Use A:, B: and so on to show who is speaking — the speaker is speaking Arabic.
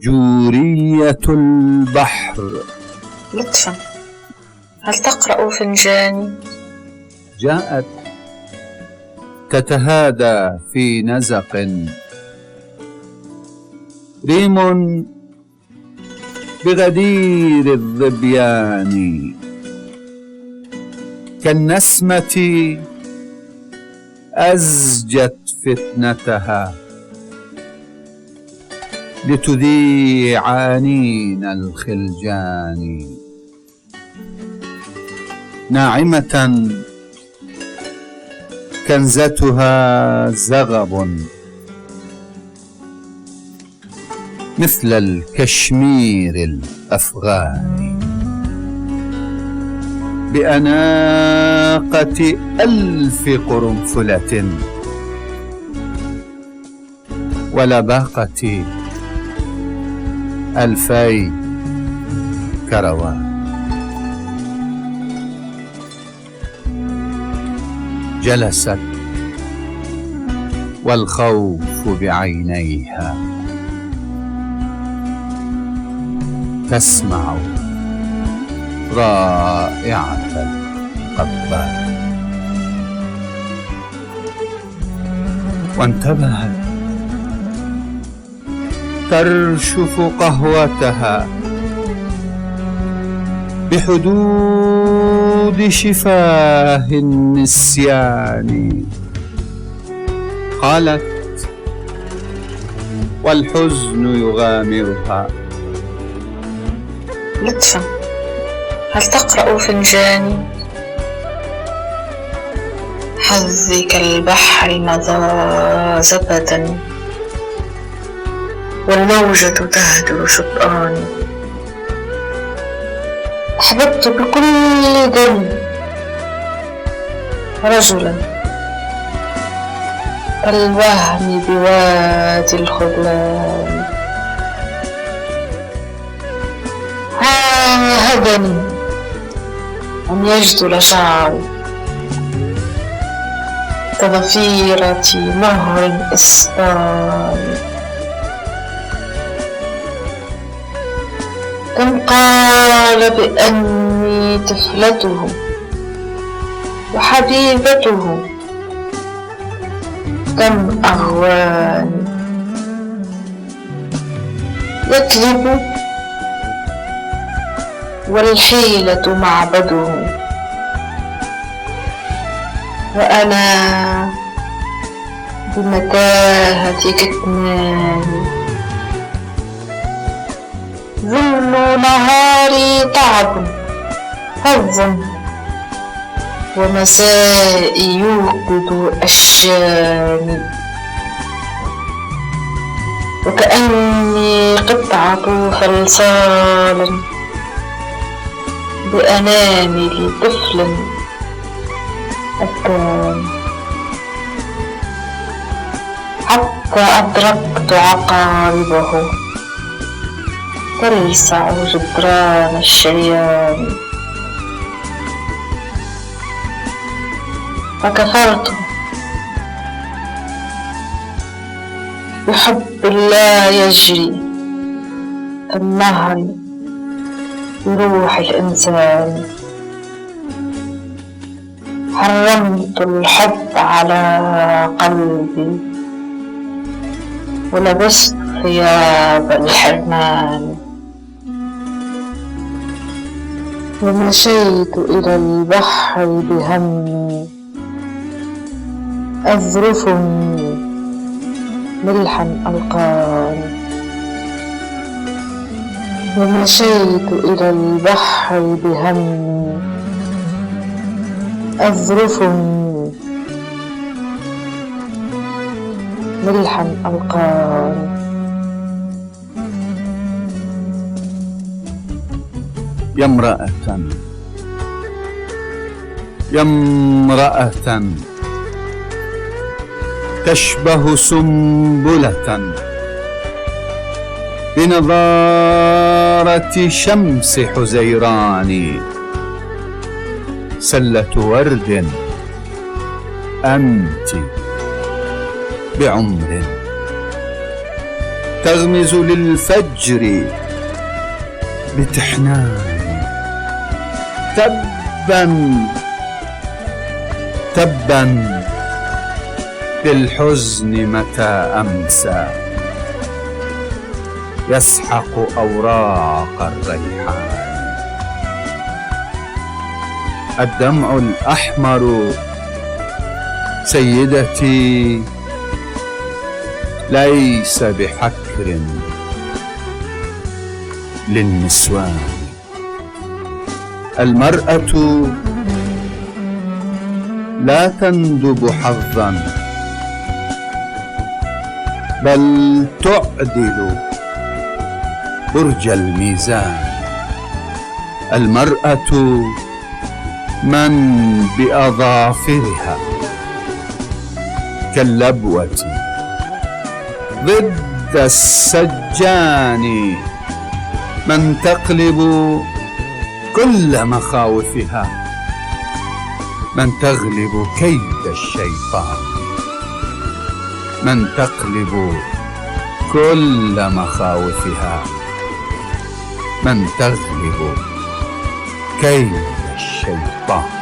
A: جورية البحر.
B: لطفا هل تقرأ فنجاني؟
A: جاءت تتهادى في نزق، ريم بغدير الظبيان، كالنسمة أزجت فتنتها لتذيع عنين الخلجان، ناعمة كنزتها زغب مثل الكشمير الأفغاني، بأناقة 1000 قرنفلة ولباقة 2000 كروان. جلست والخوف بعينيها تسمع رائعة القبان، وانتبهت ترشف قهوتها بحدود شفاه النسيان. قالت والحزن يغامرها:
B: لطفا هل تقرأ فنجاني؟ حظي كالبحر مضى زبدا، والموجة تهدر شطآني. أحببت بكل دم رجلا كالوهم بوادي الخذلان، عاهدني أن يجدل شعري كضفيرة مهر إسباني. كم قال بأني طفلته وحبيبته، كم أغواني. يكذب والحيلة معبده، وأنا بمتاهة كتماني. ذل نهاري تعب حظ، ومسائي يوقظ أشجاني، وكأني قطعة صلصال بأنامل طفل أتاني، حتى أدركت عقاربه تلسع جدران الشريان، فكفرت بحب لا يجري النهر بروح الإنسان. حرمت الحب على قلبي ولبست ثياب الحرمان، ومشيت إلى البحر بهمي أذرفني ملحا ألقاني، ومشيت إلى البحر بهمي أذرفني ملحا ألقاني.
A: يا امرأة تشبه سنبلة بنظارة شمس حزيران، سلة ورد أنت بعمر تغمز للفجر بتحنان. تبا تبا بالحزن متى أمسى يسحق أوراق الريحان. الدمع الأحمر سيدتي ليس بحكر للنسوان. المرأة لا تندب حظا بل تعدل برج الميزان. المرأة من بأظافرها كاللبوة ضد السجان، من تقلب كل مخاوفها، من تغلب كيد الشيطان، من تقلب كل مخاوفها، من تغلب كيد الشيطان.